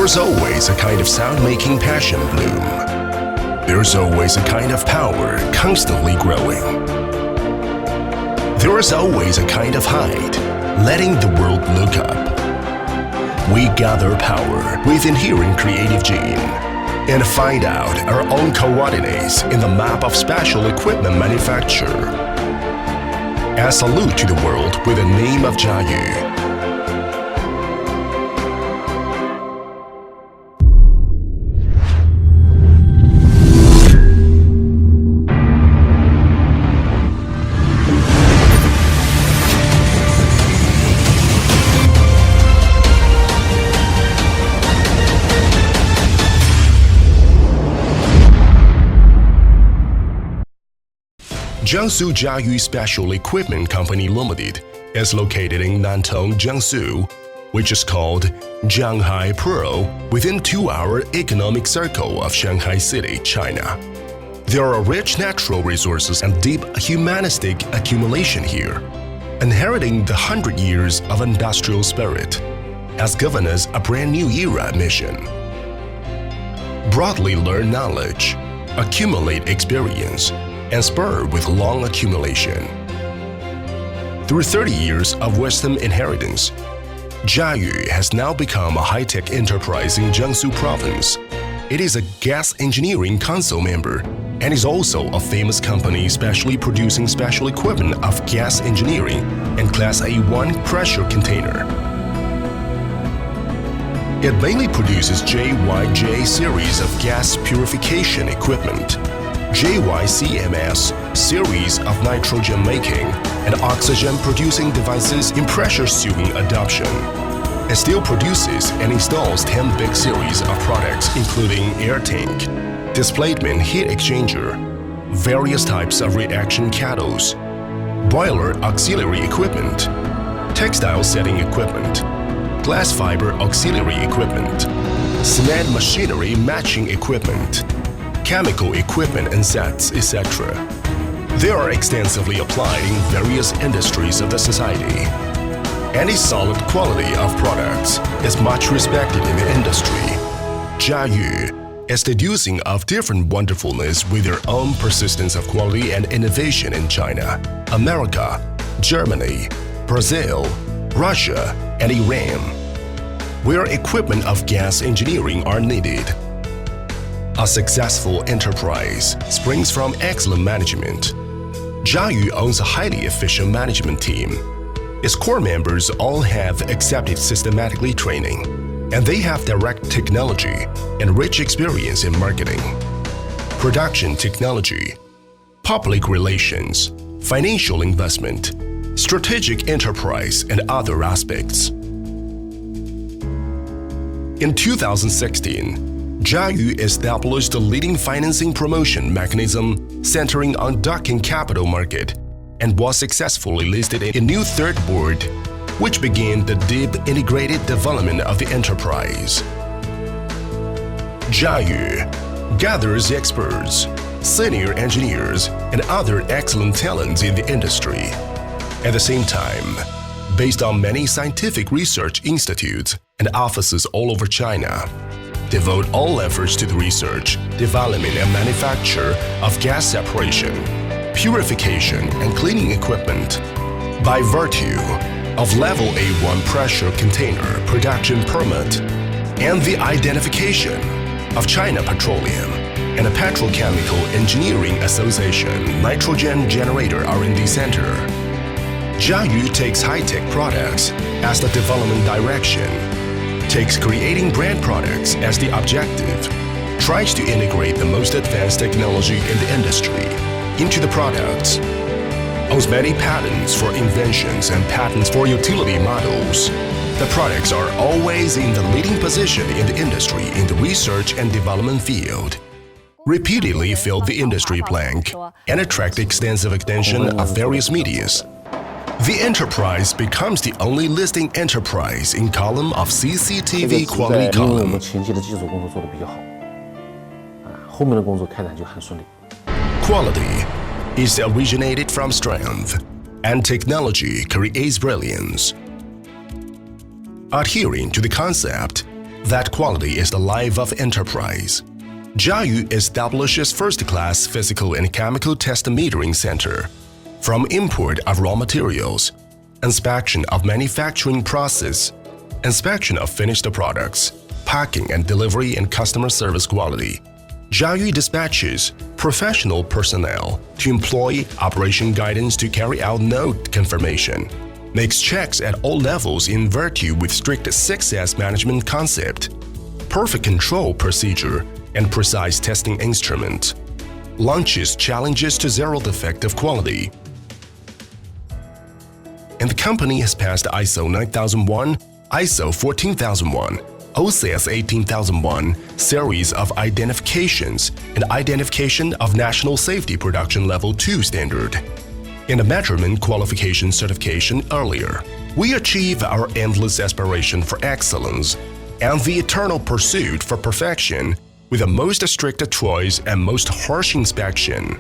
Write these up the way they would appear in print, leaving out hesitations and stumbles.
There's always a kind of sound-making passion bloom. There's always a kind of power constantly growing. There is always a kind of height, letting the world look up. We gather power with inherent creative gene and find out our own coordinates in the map of special equipment manufacture. And salute to the world with the name of Jiayu. Jiangsu Jiayu Special Equipment Company Limited is located in Nantong, Jiangsu, which is called Jianghai Pearl within 2-hour economic circle of Shanghai City, China. There are rich natural resources and deep humanistic accumulation here, inheriting the 100 years of industrial spirit has given us a brand new era mission. Broadly learn knowledge, accumulate experience, and spur with long accumulation. Through 30 years of wisdom inheritance, Jiayu has now become a high-tech enterprise in Jiangsu province. It is a gas engineering council member and is also a famous company specially producing special equipment of gas engineering and Class A1 pressure container. It mainly produces JYJ series of gas purification equipment, JYCMS series of nitrogen making and oxygen producing devices in pressure sewing adoption. It still produces and installs 10 big series of products including air tank, displacement heat exchanger, various types of reaction kettles, boiler auxiliary equipment, textile setting equipment, glass fiber auxiliary equipment, cement machinery matching equipment, chemical equipment and sets, etc. They are extensively applied in various industries of the society. Any solid quality of products is much respected in the industry. Jiayu is deducing of different wonderfulness with their own persistence of quality and innovation in China, America, Germany, Brazil, Russia, and Iran, where equipment of gas engineering are needed. A successful enterprise springs from excellent management. Jiayu owns a highly efficient management team. Its core members all have accepted systematically training, and they have direct technology and rich experience in marketing, production technology, public relations, financial investment, strategic enterprise, and other aspects. In 2016, Jiayu established a leading financing promotion mechanism centering on docking capital market and was successfully listed in a new third board, which began the deep integrated development of the enterprise. Jiayu gathers experts, senior engineers, and other excellent talents in the industry. At the same time, based on many scientific research institutes and offices all over China, devote all efforts to the research, development, and manufacture of gas separation, purification, and cleaning equipment. By virtue of Level A1 pressure container production permit and the identification of China Petroleum and a Petrochemical Engineering Association Nitrogen Generator R&D Center, Jiayu takes high-tech products as the development direction, takes creating brand products as the objective, tries to integrate the most advanced technology in the industry into the products, owns many patents for inventions and patents for utility models. The products are always in the leading position in the industry in the research and development field, repeatedly fill the industry blank, and attract extensive attention of various medias. The enterprise becomes the only listing enterprise in column of CCTV quality column. Quality is originated from strength, and technology creates brilliance. Adhering to the concept, that quality is the life of enterprise. Jiayu establishes first-class physical and chemical test metering center. From import of raw materials, inspection of manufacturing process, inspection of finished products, packing and delivery and customer service quality, Jiayu dispatches professional personnel to employ operation guidance to carry out node confirmation, makes checks at all levels in virtue with strict 6S management concept, perfect control procedure, and precise testing instrument, launches challenges to zero defective quality. And the company has passed ISO 9001, ISO 14001, OCS 18001 series of identifications and identification of National Safety Production Level 2 standard. In a measurement qualification certification earlier, we achieve our endless aspiration for excellence and the eternal pursuit for perfection with the most strict choice and most harsh inspection.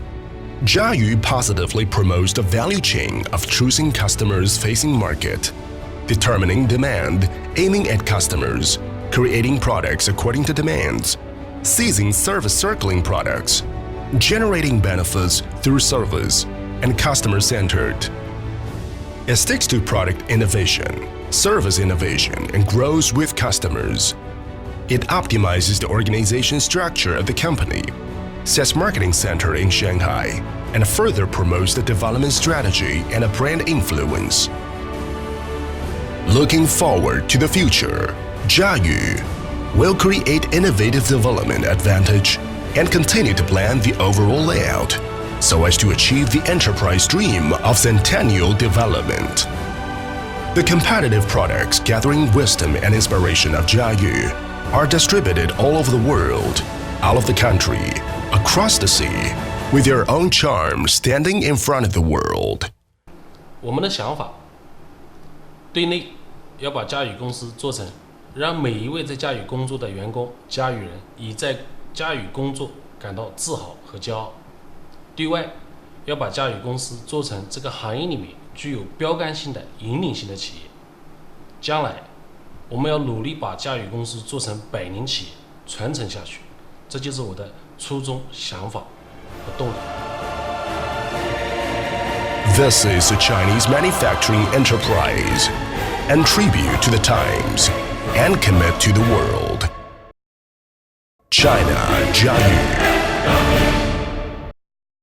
Jiayu positively promotes the value chain of choosing customers facing market, determining demand, aiming at customers, creating products according to demands, seizing service circling products, generating benefits through service, and customer-centered. It sticks to product innovation, service innovation, and grows with customers. It optimizes the organization structure of the company, sets marketing center in Shanghai, and further promotes the development strategy and a brand influence. Looking forward to the future, Jiayu will create innovative development advantage and continue to plan the overall layout so as to achieve the enterprise dream of centennial development. The competitive products gathering wisdom and inspiration of Jiayu are distributed all over the world, out of the country, across the sea, with their own charm standing in front of the world. 我们的想法，对内要把嘉宇公司做成让每一位在嘉宇工作的员工、嘉宇人以在嘉宇工作感到自豪和骄傲；对外要把嘉宇公司做成这个行业里面具有标杆性的引领性的企业。将来我们要努力把嘉宇公司做成100年企业，传承下去。这就是我的初衷、想法和动力。This is a Chinese manufacturing enterprise and tribute to the times and commit to the world. China, Jiayu.